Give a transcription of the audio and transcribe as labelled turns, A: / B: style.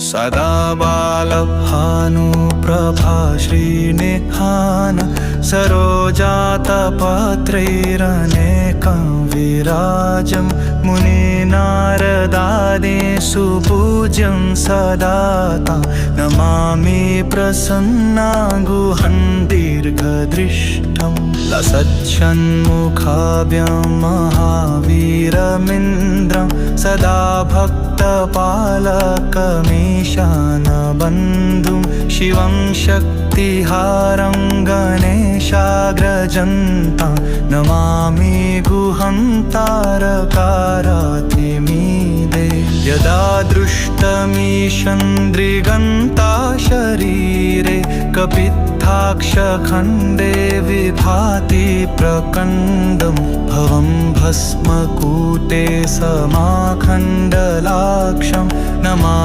A: सदा बालभानुप्रभा श्रीनिधान सरोजातपत्रैरनेकं विराजं मुनिनारदादि सुपूज्यं सदा तं नमामि प्रसन्ना गुहं दीर्घदृष्टं लसच्छन्मुखाभ्यं महावीरमिन्द्रं सदा भक्तपालकमीशानबन्धुं शिवं शक्तिहारं गणेशाग्रजन्तं नमामि गुहं तारकारातिमीदे यदा दृष्टमीशन्द्रिगन्ता शरीरे कपित्थाक्षखण्डे विभाति प्रकण्डं भवं भस्मकूटे समाखण्डलाक्षं नमामि।